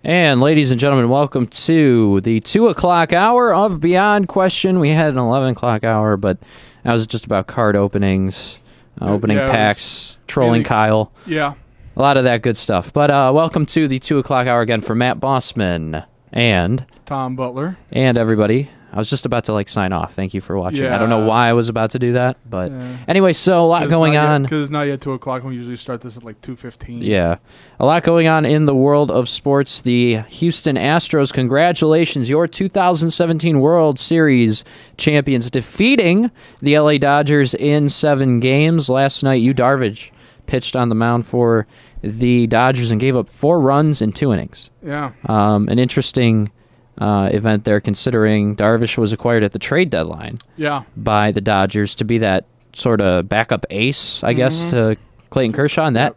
And ladies and gentlemen, welcome to the 2 o'clock hour of Beyond Question. We had an 11 o'clock hour, but that was just about card openings, opening packs, trolling Kyle. Yeah. A lot of that good stuff. But welcome to the 2 o'clock hour again for Matt Bossman and Tom Butler. And everybody. I was just about to sign off. Thank you for watching. Yeah. I don't know why I was about to do that, but anyway, so a lot going on. Because it's not yet 2 o'clock. We usually start this at 2:15. Yeah. A lot going on in the world of sports. The Houston Astros, congratulations, your 2017 World Series champions, defeating the LA Dodgers in 7 games. Last night, Yu Darvish pitched on the mound for the Dodgers and gave up 4 runs in 2 innings. Yeah. An interesting event there, considering Darvish was acquired at the trade deadline by the Dodgers to be that sort of backup ace, I guess, to Clayton Kershaw, and that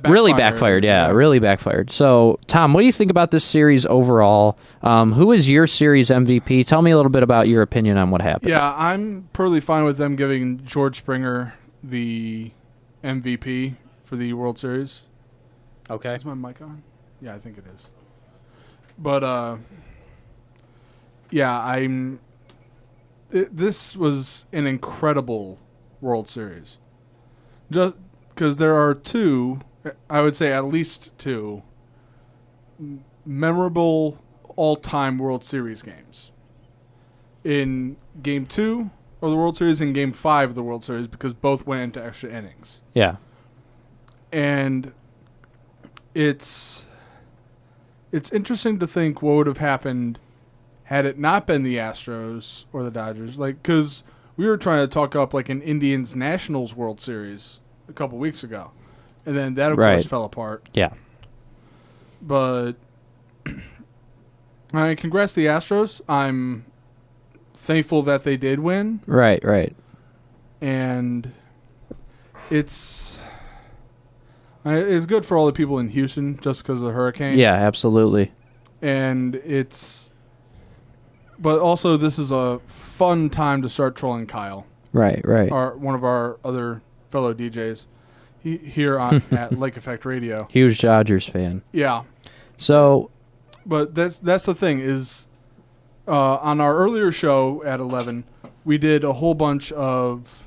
really backfired. Yeah, really backfired. So, Tom, what do you think about this series overall? Who is your series MVP? Tell me a little bit about your opinion on what happened. Yeah, I'm perfectly fine with them giving George Springer the MVP for the World Series. Okay. Is my mic on? Yeah, I think it is. But, this was an incredible World Series. Just because there are 2, I would say at least 2, memorable all-time World Series games. In Game 2 of the World Series and Game 5 of the World Series, because both went into extra innings. Yeah. And it's interesting to think what would have happened had it not been the Astros or the Dodgers. Because we were trying to talk up an Indians Nationals World Series a couple weeks ago. And then that, of course, fell apart. Yeah. But, congrats to the Astros. I'm thankful that they did win. Right. And it's good for all the people in Houston just because of the hurricane. Yeah, absolutely. And but also this is a fun time to start trolling Kyle. Right. One of our other fellow DJs here at Lake Effect Radio. Huge Dodgers fan. Yeah. So, but that's the thing is, on our earlier show at 11, we did a whole bunch of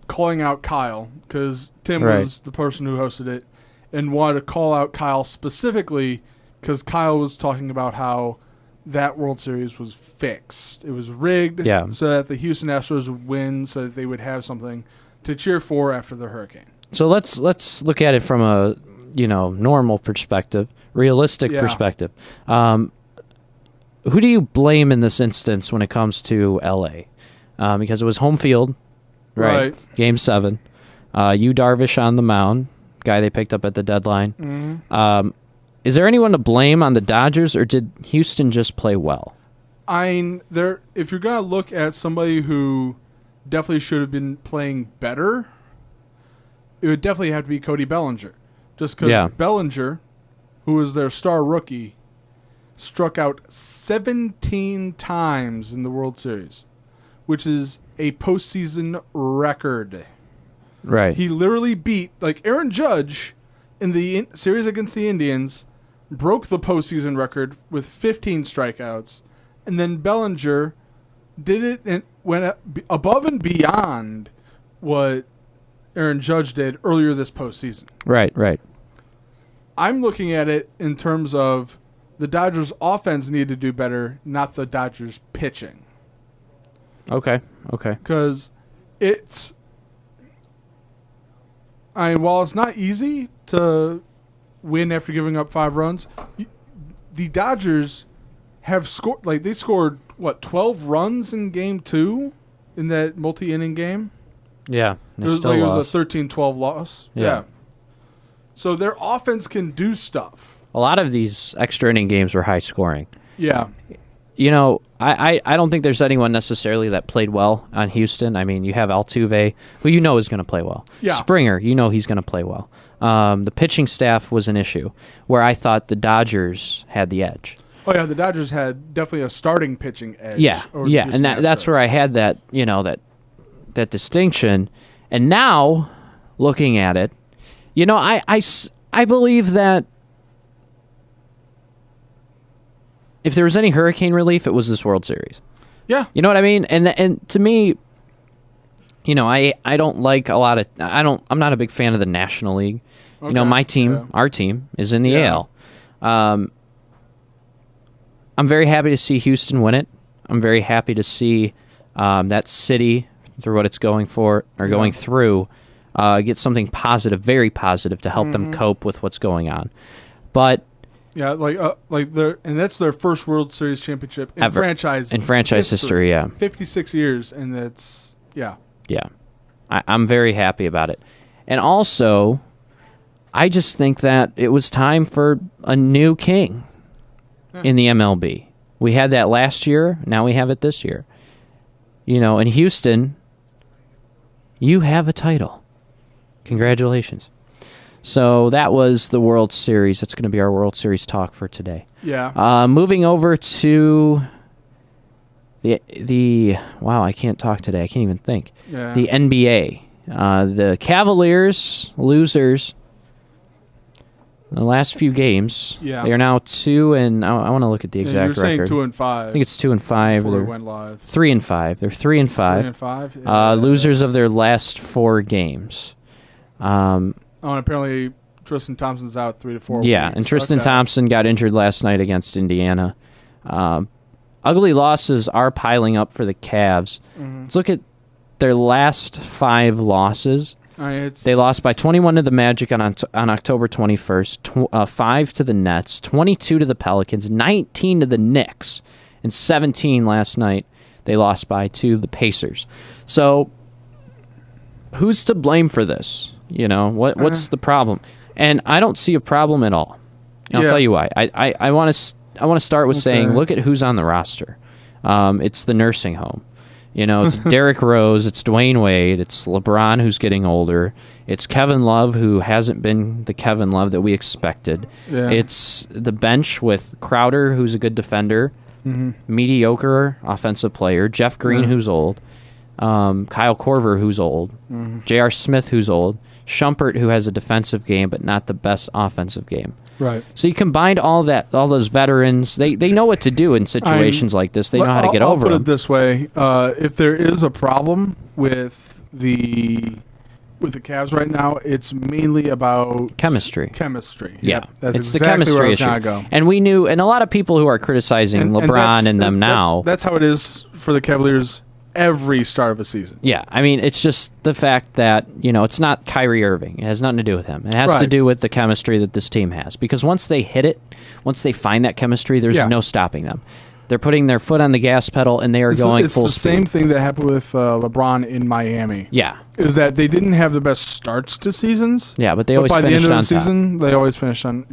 calling out Kyle because Tim was the person who hosted it and wanted to call out Kyle specifically because Kyle was talking about how that World Series was fixed. It was rigged so that the Houston Astros would win so that they would have something to cheer for after the hurricane. So let's look at it from a normal perspective, realistic perspective. Who do you blame in this instance when it comes to LA? Because it was home field. Right. Game 7. Yu Darvish on the mound, guy they picked up at the deadline. Mm-hmm. Is there anyone to blame on the Dodgers, or did Houston just play well? If you're going to look at somebody who definitely should have been playing better, it would definitely have to be Cody Bellinger. Just because Bellinger, who was their star rookie, struck out 17 times in the World Series, which is a postseason record. Right. He literally beat, Aaron Judge in the series against the Indians, broke the postseason record with 15 strikeouts, and then Bellinger did it and went above and beyond what Aaron Judge did earlier this postseason. Right. I'm looking at it in terms of the Dodgers' offense need to do better, not the Dodgers' pitching. Okay. Because while it's not easy to win after giving up 5 runs, the Dodgers have scored, they scored, 12 runs in Game 2 in that multi-inning game? Yeah. It was a 13-12 loss. Yeah. So their offense can do stuff. A lot of these extra inning games were high scoring. Yeah. I don't think there's anyone necessarily that played well on Houston. I mean, you have Altuve, who is going to play well. Yeah. Springer, he's going to play well. The pitching staff was an issue, where I thought the Dodgers had the edge. Oh, yeah, the Dodgers had definitely a starting pitching edge. Yeah, and that's where I had that, that distinction. And now, looking at it, I believe that if there was any hurricane relief, it was this World Series. Yeah. You know what I mean? And to me, I don't like a lot of I'm not a big fan of the National League. Okay. My team, our team is in the AL. I'm very happy to see Houston win it. I'm very happy to see that city, through what it's going through, get something positive, very positive, to help them cope with what's going on. But that's their first World Series championship in franchise history. Yeah, 56 years, and that's yeah. I'm very happy about it, and also, I just think that it was time for a new king in the MLB. We had that last year. Now we have it this year. In Houston, you have a title. Congratulations. So that was the World Series. That's going to be our World Series talk for today. Yeah. Moving over to the wow, I can't talk today. I can't even think. Yeah. The NBA. The Cavaliers, losers. The last few games, they are now 2 and I want to look at the exact record. You're saying 2-5. I think it's 2-5. Before it went live. 3-5. They're 3-5. 3-5. Yeah. Losers of their last 4 games. And apparently Tristan Thompson's out 3 to 4 weeks. Yeah, and Tristan Thompson got injured last night against Indiana. Ugly losses are piling up for the Cavs. Mm-hmm. Let's look at their last 5 losses. They lost by 21 to the Magic on October 21st, 5 to the Nets, 22 to the Pelicans, 19 to the Knicks, and 17 last night. They lost by 2 to the Pacers. So, who's to blame for this? What's the problem? And I don't see a problem at all. I'll tell you why. I want to start with saying, look at who's on the roster. It's the nursing home. It's Derrick Rose, it's Dwayne Wade, it's LeBron, who's getting older, it's Kevin Love, who hasn't been the Kevin Love that we expected. Yeah. It's the bench with Crowder, who's a good defender, mediocre offensive player, Jeff Green, who's old, Kyle Korver, who's old, J.R. Smith, who's old, Shumpert, who has a defensive game but not the best offensive game. Right. So you combined all those veterans. They know what to do in situations like this. They know how to get over them. I'll put it this way: if there is a problem with the Cavs right now, it's mainly about chemistry. Yeah, that's it's exactly the chemistry issue. Go. And we knew, and a lot of people who are criticizing LeBron and them now. That's how it is for the Cavaliers every start of a season. Yeah, I mean, it's just the fact that, it's not Kyrie Irving. It has nothing to do with him. It has to do with the chemistry that this team has. Because once they hit it, once they find that chemistry, there's no stopping them. They're putting their foot on the gas pedal, and they are going full speed. It's the same thing that happened with LeBron in Miami. Yeah. Is that they didn't have the best starts to seasons. Yeah, but they always finished on top. By the end of the season, they always finished on,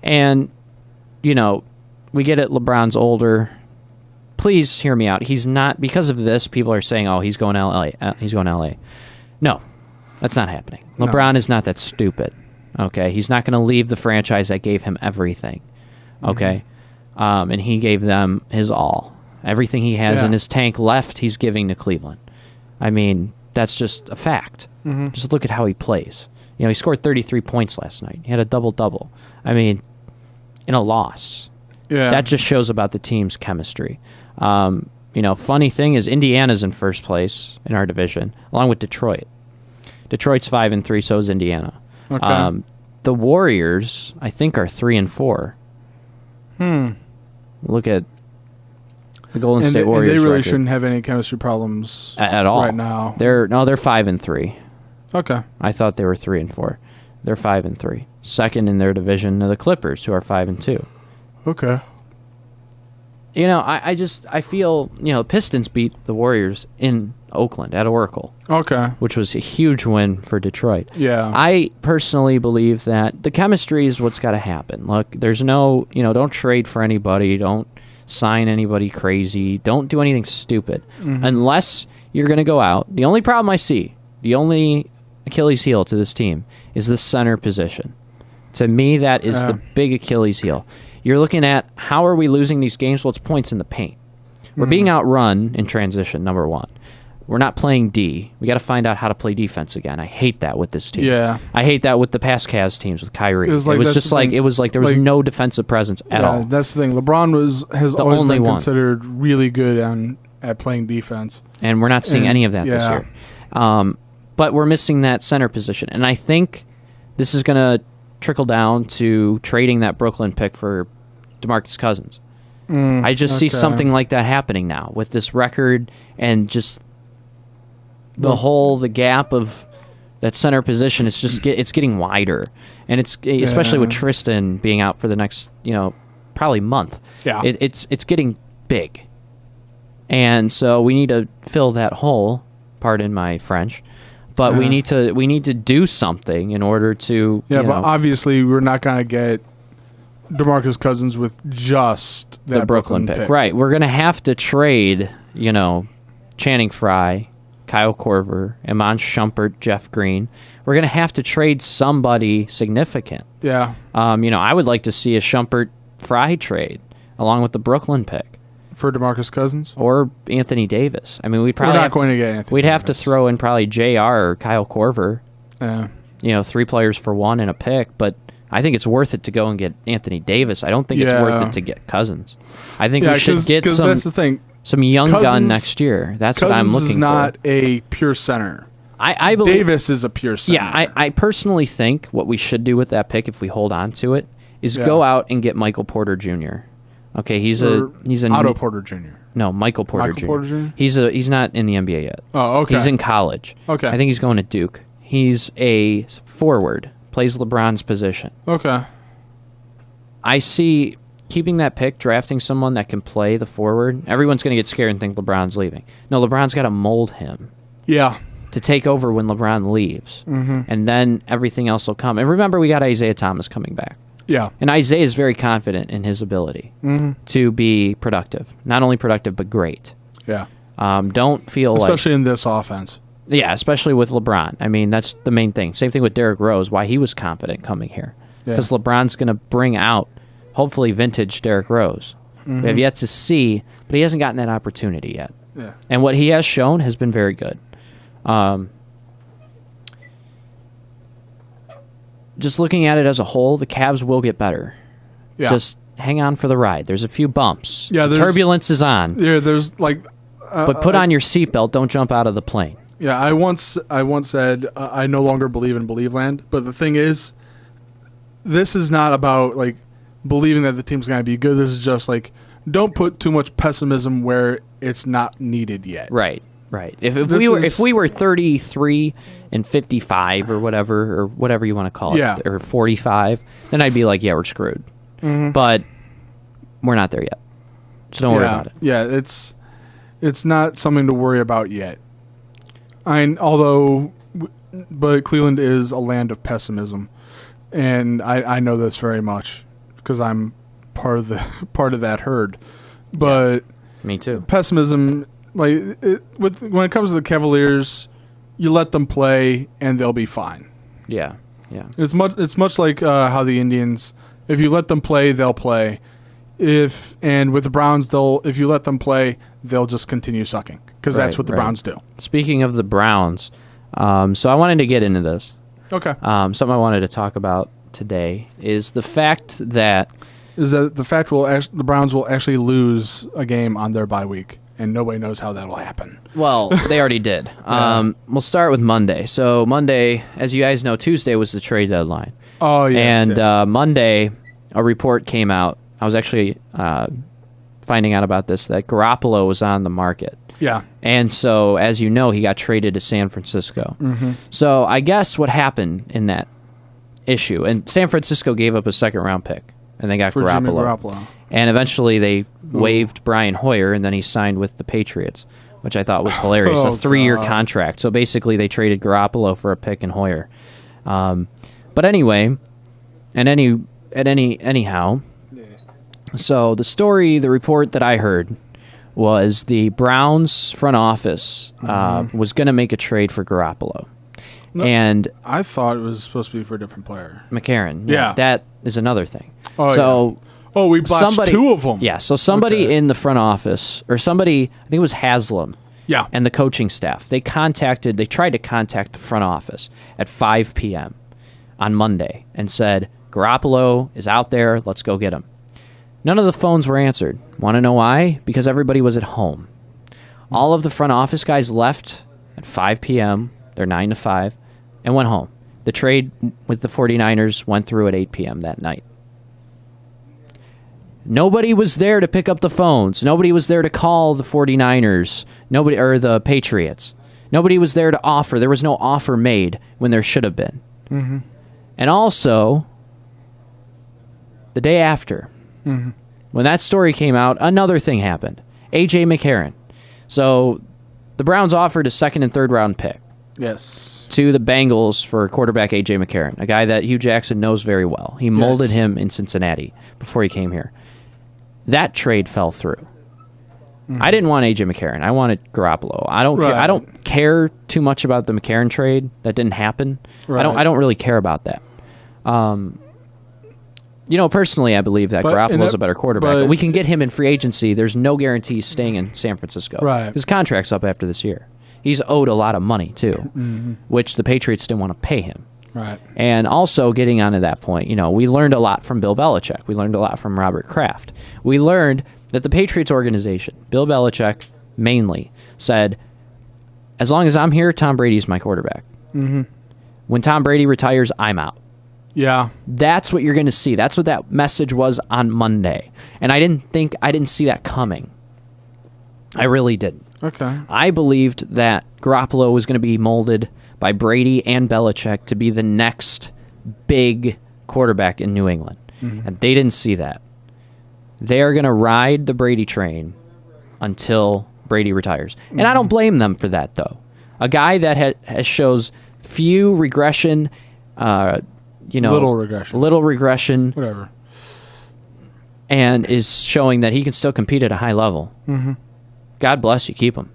And, we get it, LeBron's older. Please hear me out. He's not, because of this, people are saying, he's going to LA. He's going to LA. No, that's not happening. No. LeBron is not that stupid. Okay? He's not going to leave the franchise that gave him everything. Okay? And he gave them his all. Everything he has in his tank left, he's giving to Cleveland. I mean, that's just a fact. Mm-hmm. Just look at how he plays. He scored 33 points last night. He had a double-double. I mean, in a loss. Yeah. That just shows about the team's chemistry. Funny thing is Indiana's in first place in our division, along with Detroit. Detroit's 5-3, so is Indiana. Okay. The Warriors, I think, are 3-4. Look at the Golden State Warriors. And they really record. Shouldn't have any chemistry problems at all right now. They're 5-3. Okay. I thought they were 3-4. They're 5-3. Second in their division are the Clippers, who are 5-2. Okay. I feel, Pistons beat the Warriors in Oakland at Oracle. Okay. Which was a huge win for Detroit. Yeah. I personally believe that the chemistry is what's got to happen. Look, there's no, don't trade for anybody. Don't sign anybody crazy. Don't do anything stupid. Mm-hmm. Unless you're going to go out. The only problem I see, the only Achilles heel to this team is the center position. To me, that is the big Achilles heel. You're looking at how are we losing these games? Well, it's points in the paint. We're being outrun in transition, number one. we're not playing D. We got to find out how to play defense again. I hate that with this team. Yeah. I hate that with the past Cavs teams with Kyrie. It was like there was like, no defensive presence at all. That's the thing. LeBron has always been considered really good at playing defense. And we're not seeing any of that this year. But we're missing that center position. And I think this is going to trickle down to trading that Brooklyn pick for DeMarcus Cousins. I just see something like that happening now with this record and just the gap of that center position. It's just it's getting wider, and it's especially with Tristan being out for the next probably month. Yeah, it's getting big, and so we need to fill that hole. Pardon my French, but we need to do something in order to. Yeah, but obviously we're not going to get DeMarcus Cousins with just that the Brooklyn pick. Right. We're going to have to trade, Channing Frye, Kyle Korver, Iman Shumpert, Jeff Green. We're going to have to trade somebody significant. Yeah. I would like to see a Shumpert Frye trade along with the Brooklyn pick. For DeMarcus Cousins? Or Anthony Davis. I mean, we're not going to get Anthony We'd have to throw in probably JR or Kyle Korver. Yeah. 3 players for 1 and a pick, but I think it's worth it to go and get Anthony Davis. I don't think it's worth it to get Cousins. I think we should get that's the thing. Some young gun next year. That's what I'm looking for. Cousins is not a pure center. I believe Davis is a pure center. Yeah, I personally think what we should do with that pick, if we hold on to it, is go out and get Michael Porter Jr. Okay, he's an Otto Porter Jr. No, Michael Porter Jr. He's not in the NBA yet. Oh, okay. He's in college. Okay. I think he's going to Duke. He's a forward, plays LeBron's position. Okay. I see keeping that pick, drafting someone that can play the forward. Everyone's going to get scared and think LeBron's leaving. No, LeBron's got to mold him. Yeah. To take over when LeBron leaves. Mm-hmm. And then everything else will come. And remember, we got Isaiah Thomas coming back. Yeah. And Isaiah is very confident in his ability to be productive. Not only productive, but great. Yeah. Don't feel especially in this offense. Yeah, especially with LeBron. I mean, that's the main thing. Same thing with Derrick Rose, why he was confident coming here. Because LeBron's going to bring out, hopefully, vintage Derrick Rose. We have yet to see, but he hasn't gotten that opportunity yet. Yeah. And what he has shown has been very good. Just looking at it as a whole, the Cavs will get better. Yeah. Just hang on for the ride. There's a few bumps. Yeah, turbulence is on. Yeah, there's like... but put on your seatbelt. Don't jump out of the plane. Yeah, I once said I no longer believe in Believeland. But the thing is, this is not about like believing that the team's going to be good. This is just like don't put too much pessimism where it's not needed yet. Right. Right. If we were 33 and 55 or whatever you want to call it, or 45, then I'd be like, yeah, we're screwed. But we're not there yet, so don't worry about it. Yeah, it's not something to worry about yet. But Cleveland is a land of pessimism, and I know this very much because I'm part of that herd. But me too. Pessimism. When it comes to the Cavaliers, you let them play and they'll be fine. Yeah, yeah. It's much like how the Indians, if you let them play, they'll play. And with the Browns, if you let them play, they'll just continue sucking because that's what the Browns do. Speaking of the Browns, so I wanted to get into this. Okay. Something I wanted to talk about today is the fact that the Browns will actually lose a game on their bye week. And nobody knows how that will happen. Well, they already did. We'll start with Monday. So Monday, as you guys know, Tuesday was the trade deadline. Oh, yes. And Monday, a report came out. I was actually finding out about this, that Garoppolo was on the market. Yeah. And so, as you know, he got traded to San Francisco. So I guess what happened in that issue, and San Francisco gave up a second-round pick, and they got for Jimmy Garoppolo. And eventually they waived Brian Hoyer, and then he signed with the Patriots, which I thought was hilarious. A 3-year contract. So basically they traded Garoppolo for a pick and Hoyer. But anyway, anyhow, so the report that I heard was the Browns front office was going to make a trade for Garoppolo. No, and I thought it was supposed to be for a different player. McCarron. Yeah. That is another thing. We botched 2 of them. Yeah, so somebody in the front office, or somebody, I think it was Haslam, and the coaching staff. They tried to contact the front office at 5 p.m. on Monday and said, Garoppolo is out there, let's go get him. None of the phones were answered. Want to know why? Because everybody was at home. All of the front office guys left at 5 p.m., they're 9 to 5, and went home. The trade with the 49ers went through at 8 p.m. that night. Nobody was there to pick up the phones. Nobody was there to call the 49ers, or the Patriots. Nobody was there to offer. There was no offer made when there should have been. Mm-hmm. And also, the day after, when that story came out, another thing happened. A.J. McCarron. So the Browns offered a second and third round pick. Yes. To the Bengals for quarterback A.J. McCarron, a guy that Hugh Jackson knows very well. He molded him in Cincinnati before he came here. That trade fell through. I didn't want A.J. McCarron. I wanted Garoppolo. I don't care too much about the McCarron trade. That didn't happen. Right. I don't really care about that. Personally, I believe that Garoppolo's a better quarterback. But we can get him in free agency. There's no guarantee he's staying in San Francisco. Right. His contract's up after this year. He's owed a lot of money, too, which the Patriots didn't want to pay him. Right. And also, getting onto that point, we learned a lot from Bill Belichick. We learned a lot from Robert Kraft. We learned that the Patriots organization, Bill Belichick mainly, said, as long as I'm here, Tom Brady's my quarterback. Mm-hmm. When Tom Brady retires, I'm out. Yeah. That's what you're going to see. That's what that message was on Monday. And I didn't see that coming. I really didn't. Okay. I believed that Garoppolo was going to be molded by Brady and Belichick to be the next big quarterback in New England. Mm-hmm. And they didn't see that. They are going to ride the Brady train until Brady retires. And I don't blame them for that, though. A guy that shows few regression, little regression, whatever, and is showing that he can still compete at a high level. Mm-hmm. God bless you, keep him.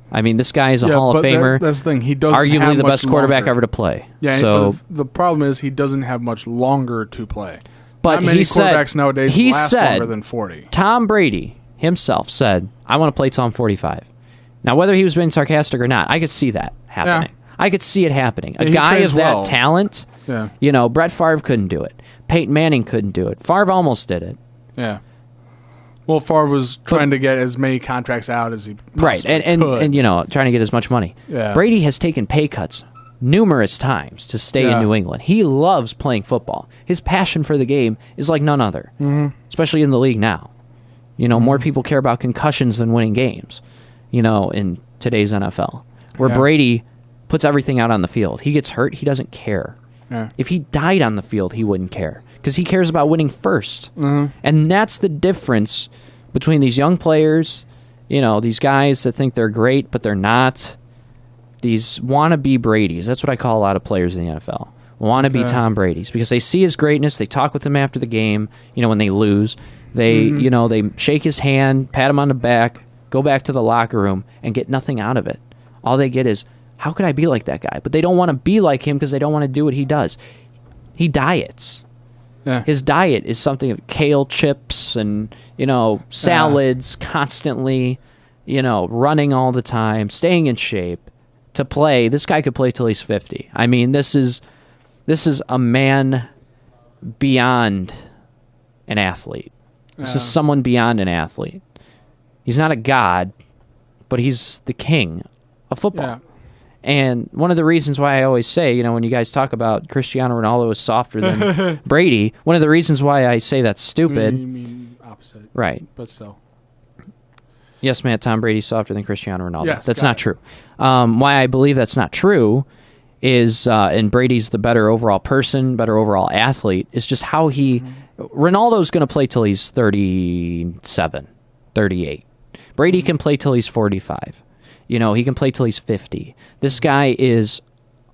I mean, this guy is a Hall of Famer. That's the thing. He doesn't arguably have the much best quarterback longer. ever to play. Yeah. So the problem is he doesn't have much longer to play. But not many quarterbacks nowadays last longer than 40. Tom Brady himself said, "I want to play till I'm 45." Now, whether he was being sarcastic or not, I could see that happening. Yeah. I could see it happening. A guy of that talent, Brett Favre couldn't do it. Peyton Manning couldn't do it. Favre almost did it. Yeah. Well, Favre was trying to get as many contracts out as he possibly could. And trying to get as much money. Yeah. Brady has taken pay cuts numerous times to stay in New England. He loves playing football. His passion for the game is like none other, especially in the league now. More people care about concussions than winning games, in today's NFL, where Brady puts everything out on the field. He gets hurt, he doesn't care. Yeah. If he died on the field, he wouldn't care because he cares about winning first. Mm-hmm. And that's the difference between these young players, these guys that think they're great, but they're not. These wannabe Bradys. That's what I call a lot of players in the NFL. Wannabe Tom Bradys, because they see his greatness. They talk with him after the game, when they lose. They, they shake his hand, pat him on the back, go back to the locker room, and get nothing out of it. All they get is, how could I be like that guy? But they don't want to be like him because they don't want to do what he does. He diets. Yeah. His diet is something of kale chips and, salads constantly, running all the time, staying in shape to play. This guy could play till he's 50. I mean, this is a man beyond an athlete. This is someone beyond an athlete. He's not a god, but he's the king of football. Yeah. And one of the reasons why I always say, when you guys talk about Cristiano Ronaldo is softer than Brady, one of the reasons why I say that's stupid. You mean opposite. Right. But still. Yes, Matt, Tom Brady's softer than Cristiano Ronaldo. Yes, that's not true. Why I believe that's not true is, and Brady's the better overall person, better overall athlete, is just how he... Ronaldo's going to play till he's 37, 38. Brady can play till he's 45. He can play till he's 50. This guy is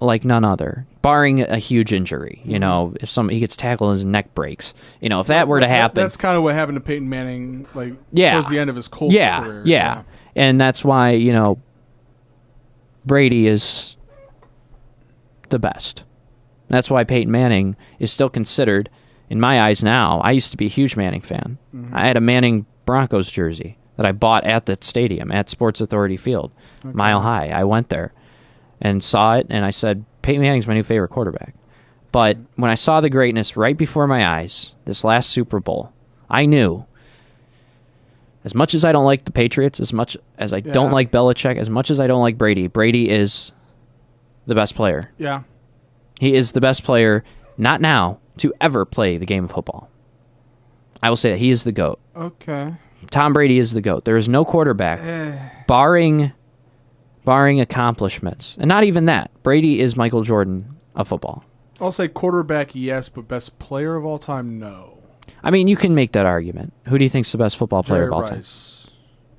like none other, barring a huge injury. If he gets tackled and his neck breaks. If that were to happen. That's kind of what happened to Peyton Manning, towards the end of his Colts career. Yeah. And that's why, Brady is the best. That's why Peyton Manning is still considered, in my eyes now, I used to be a huge Manning fan. Mm-hmm. I had a Manning Broncos jersey. that I bought at that stadium, at Sports Authority Field, Mile High. I went there and saw it, and I said, Peyton Manning's my new favorite quarterback. But when I saw the greatness right before my eyes, this last Super Bowl, I knew, as much as I don't like the Patriots, as much as I don't like Belichick, as much as I don't like Brady, Brady is the best player. Yeah. He is the best player, not now, to ever play the game of football. I will say that he is the GOAT. Okay. Tom Brady is the GOAT. There is no quarterback, barring accomplishments. And not even that. Brady is Michael Jordan of football. I'll say quarterback, yes, but best player of all time, no. I mean, you can make that argument. Who do you think's the best football player of all time?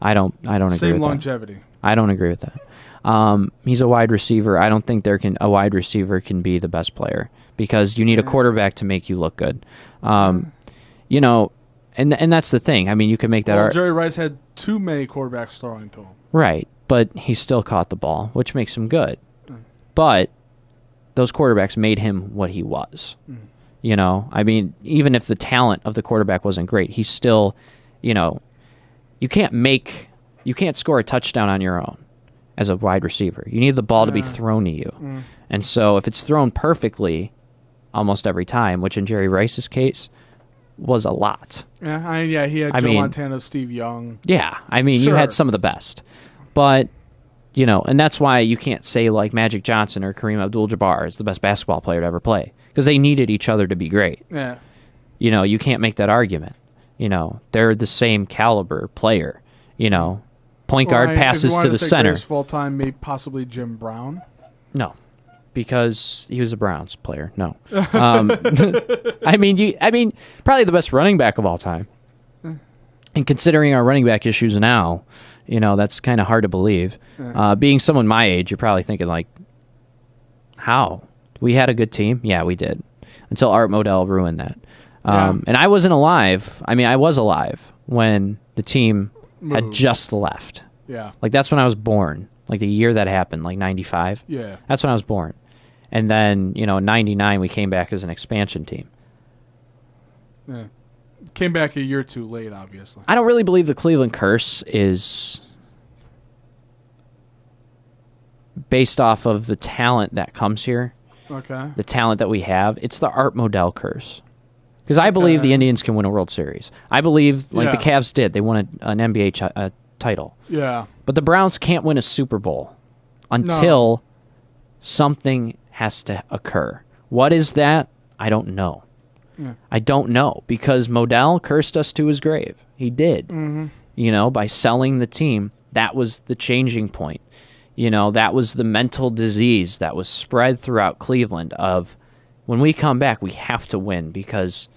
I don't agree with that. Same longevity. I don't agree with that. He's a wide receiver. I don't think a wide receiver can be the best player because you need a quarterback to make you look good. You know, and that's the thing. I mean, you can make that Jerry Rice had too many quarterbacks throwing to him. Right, but he still caught the ball, which makes him good. But those quarterbacks made him what he was. You know, I mean, even if the talent of the quarterback wasn't great, he's still, you know, you can't score a touchdown on your own as a wide receiver. You need the ball to be thrown to you. And so if it's thrown perfectly almost every time, which in Jerry Rice's case was a lot. Yeah, he had Joe Montana, Steve Young. Yeah, I mean, you had some of the best. But, you know, and that's why you can't say like Magic Johnson or Kareem Abdul-Jabbar is the best basketball player to ever play because they needed each other to be great. Yeah. You know, you can't make that argument. You know, they're the same caliber player. You know, point guard passes to the center. Greatest of all time, maybe possibly Jim Brown. No, because he was a Browns player. No, I mean, probably the best running back of all time. And considering our running back issues now, you know, that's kind of hard to believe. Being someone my age, you're probably thinking like, how? We had a good team? Yeah, we did. Until Art Modell ruined that. And I wasn't alive. I mean, I was alive when the team had just left. Yeah. Like, that's when I was born. Like, the year that happened, like 95. Yeah. That's when I was born. And then, you know, in 99, we came back as an expansion team. Yeah. Came back a year too late, obviously. I don't really believe the Cleveland curse is based off of the talent that comes here. Okay. The talent that we have. It's the Art Modell curse. Because I believe the Indians can win a World Series. I believe, like the Cavs did, they won an NBA title. Yeah. But the Browns can't win a Super Bowl until something has to occur. What is that? I don't know. Yeah. I don't know because Modell cursed us to his grave. He did. Mm-hmm. You know, by selling the team. That was the changing point. You know, that was the mental disease that was spread throughout Cleveland of when we come back, we have to win because,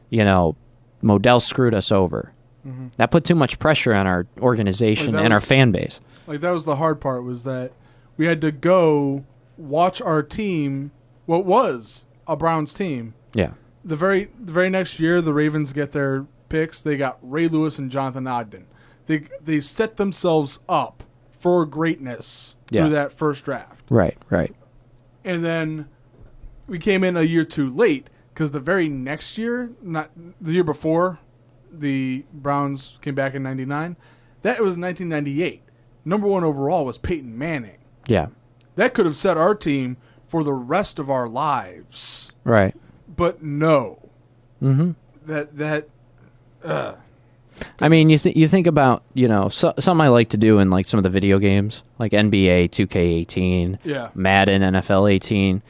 you know, Modell screwed us over. Mm-hmm. That put too much pressure on our organization and our fan base. Like, that was the hard part, was that we had to go watch our team, what was a Browns team. Yeah. The very next year, the Ravens get their picks. They got Ray Lewis and Jonathan Ogden. They set themselves up for greatness through that first draft. Right. And then we came in a year too late because the very next year, not the year before, the Browns came back in 99. That was 1998. Number one overall was Peyton Manning. Yeah. That could have set our team for the rest of our lives. Right. But no. Mm-hmm. I mean, you think about, you know, something I like to do in like some of the video games, like NBA 2K18, Madden NFL 18.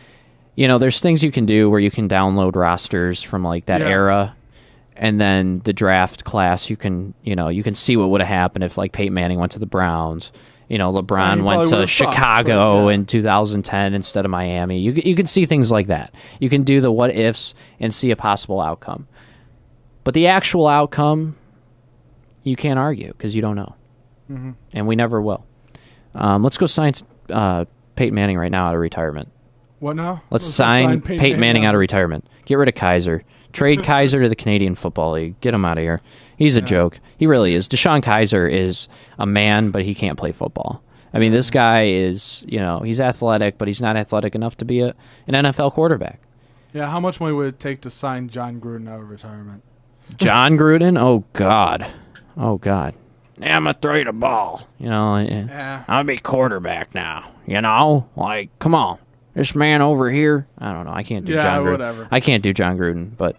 You know, there's things you can do where you can download rosters from like that era, and then the draft class you can see what would have happened if like Peyton Manning went to the Browns. You know, LeBron went to Chicago in 2010 instead of Miami. You can see things like that. You can do the what ifs and see a possible outcome. But the actual outcome, you can't argue because you don't know. Mm-hmm. And we never will. Let's go sign Peyton Manning right now out of retirement. What now? Let's sign Peyton Manning out of retirement. Get rid of Kaiser. Trade Kaiser to the Canadian Football League. Get him out of here. He's a joke. He really is. Deshaun Kaiser is a man, but he can't play football. I mean, this guy is, you know, he's athletic, but he's not athletic enough to be an NFL quarterback. Yeah, how much money would it take to sign John Gruden out of retirement? John Gruden? Oh, God. Yeah, I'm going to throw you the ball. I'm going to be quarterback now. Like, come on. This man over here. I don't know. I can't do John Gruden. Whatever. I can't do John Gruden, but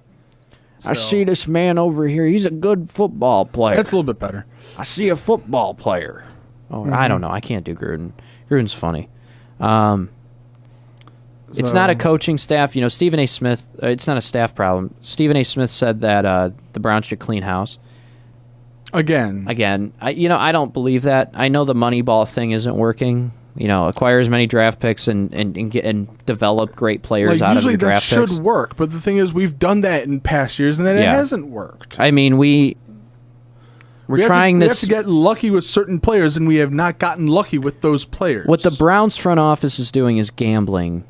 I see this man over here. He's a good football player. That's a little bit better. I see a football player. Oh, I don't know. I can't do Gruden. Gruden's funny. It's not a coaching staff. Stephen A. Smith, it's not a staff problem. Stephen A. Smith said that the Browns should clean house. Again. I don't believe that. I know the Moneyball thing isn't working. Acquire as many draft picks and develop great players out of your draft picks. Usually that should work, but the thing is we've done that in past years and then it hasn't worked. I mean, we're trying this. We have to get lucky with certain players, and we have not gotten lucky with those players. What the Browns front office is doing is gambling.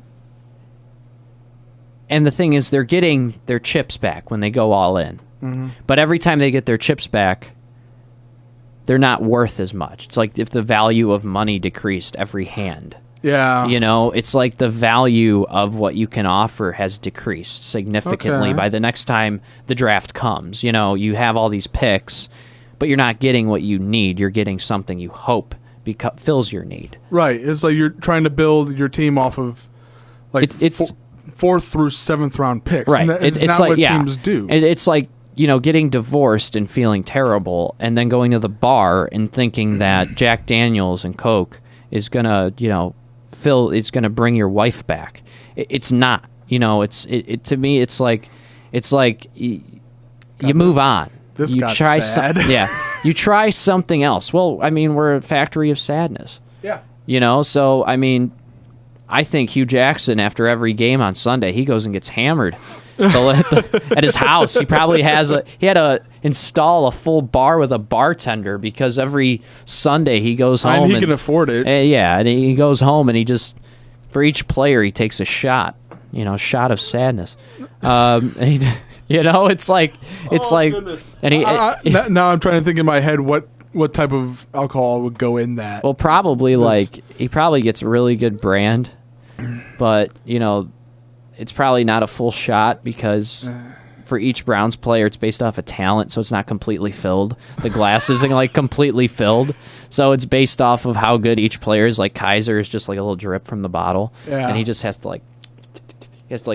And the thing is, they're getting their chips back when they go all in. Mm-hmm. But every time they get their chips back, they're not worth as much. It's like if the value of money decreased every hand. Yeah. It's like the value of what you can offer has decreased significantly by the next time the draft comes. You have all these picks, but you're not getting what you need. You're getting something you hope fills your need. Right. It's like you're trying to build your team off of it's 4th through 7th round picks. Right. It's not like, what teams do. It's like, getting divorced and feeling terrible and then going to the bar and thinking that Jack Daniels and Coke is going to, it's going to bring your wife back. It's not. To me, it's like you move on. This got sad. You try something else. Well, I mean, we're a factory of sadness. Yeah. So, I mean, I think Hugh Jackson, after every game on Sunday, he goes and gets hammered at his house. He probably had to install a full bar with a bartender because every Sunday he goes home. And he can afford it. And he goes home and he just, for each player, he takes a shot, shot of sadness. It's like, goodness. And now I'm trying to think in my head what type of alcohol would go in that. Well, probably he probably gets a really good brand, but it's probably not a full shot because for each Browns player, it's based off of talent, so it's not completely filled. The glass isn't completely filled, so it's based off of how good each player is. Like Kaiser is just like a little drip from the bottle, and he just has to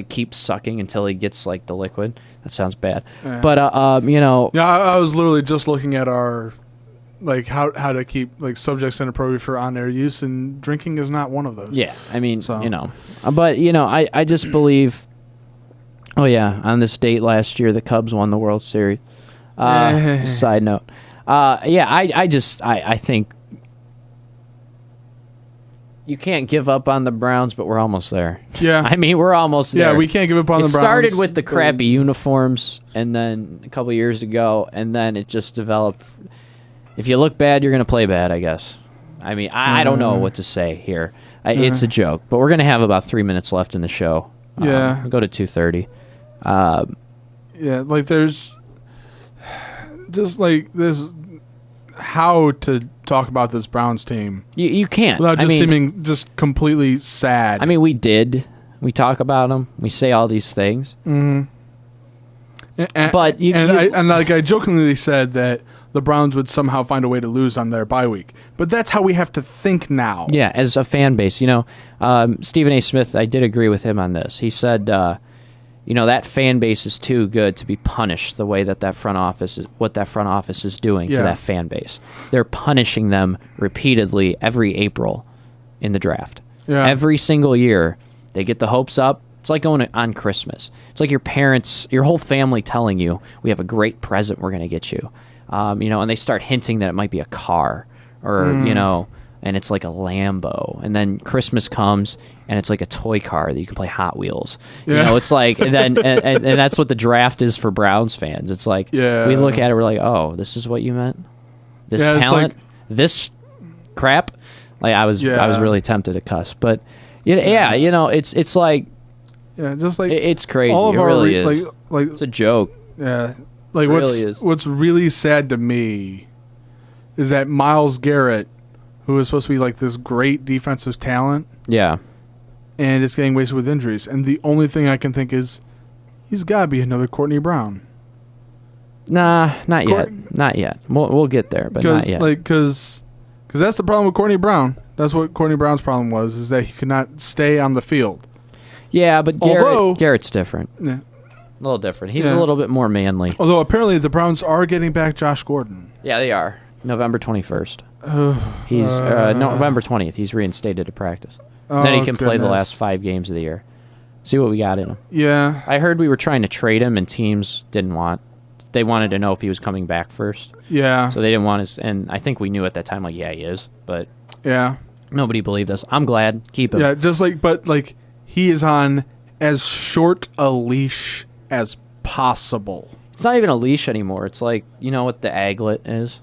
keep sucking until he gets the liquid. That sounds bad, but Yeah, I was literally just looking at our how to keep subjects inappropriate for on-air use, and drinking is not one of those. Yeah, I mean, but I just believe. Oh yeah, on this date last year, the Cubs won the World Series. Side note, I think you can't give up on the Browns, but we're almost there. Yeah, I mean, we're almost there. Yeah, we can't give up on the Browns. It started with the crappy uniforms, and then a couple years ago, and then it just developed. If you look bad, you're going to play bad, I guess. I mean, I don't know what to say here. It's a joke, but we're going to have about 3 minutes left in the show. Yeah. We'll go to 2:30. There's just this how to talk about this Browns team. You can't. Without just seeming just completely sad. I mean, we talk about them. We say all these things. Mm-hmm. But I jokingly said that the Browns would somehow find a way to lose on their bye week. But that's how we have to think now. Yeah, as a fan base. Stephen A. Smith, I did agree with him on this. He said, that fan base is too good to be punished the way that front office is doing to that fan base. They're punishing them repeatedly every April in the draft. Yeah. Every single year, they get the hopes up. It's like going on Christmas. It's like your parents, your whole family telling you, we have a great present we're going to get you. And they start hinting that it might be a car or, and it's like a Lambo. And then Christmas comes and it's like a toy car that you can play Hot Wheels. Yeah. It's like, and then, and that's what the draft is for Browns fans. It's like, we look at it, we're like, oh, this is what you meant? This talent? This crap? I was really tempted to cuss, but it's like, just it's crazy. All of it really is. Like it's a joke. Yeah. What's really sad to me is that Myles Garrett, who is supposed to be this great defensive talent, and it's getting wasted with injuries. And the only thing I can think is he's got to be another Courtney Brown. Nah, not yet. Not yet. We'll get there, but not yet. Because that's the problem with Courtney Brown. That's what Courtney Brown's problem was, is that he could not stay on the field. Yeah, but Garrett's different. Yeah. A little different. He's a little bit more manly. Although apparently the Browns are getting back Josh Gordon. Yeah, they are. November 21st. He's November 20th. He's reinstated to practice. Then he can play the last 5 games of the year. See what we got in him. Yeah. I heard we were trying to trade him, and teams didn't want. They wanted to know if he was coming back first. Yeah. So they didn't want his. And I think we knew at that time, he is. But yeah, nobody believed us. I'm glad. Keep him. Yeah, but he is on as short a leash as possible. It's not even a leash anymore. It's like, you know what the aglet is?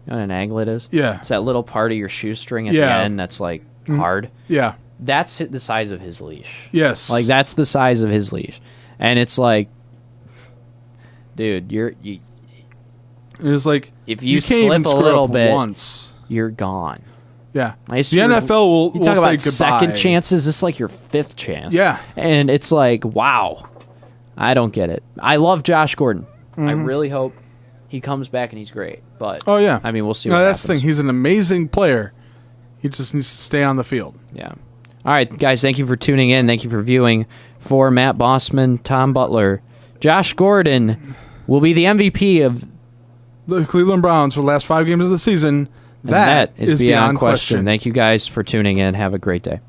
You know what an aglet is? Yeah. It's that little part of your shoestring at the end that's like hard. Yeah. That's the size of his leash. Yes. Like, that's the size of his leash. And it's like, dude, it's like, if you slip a little bit, you're gone. Yeah. The NFL will talk about say goodbye. Second chances. This is like your 5th chance. Yeah. And it's like, wow. I don't get it. I love Josh Gordon. I really hope he comes back and he's great. But I mean, we'll see. That's the thing. He's an amazing player. He just needs to stay on the field. Yeah. All right, guys. Thank you for tuning in. Thank you for viewing. For Matt Bossman, Tom Butler, Josh Gordon will be the MVP of the Cleveland Browns for the last 5 games of the season. That is beyond question. Thank you guys for tuning in. Have a great day.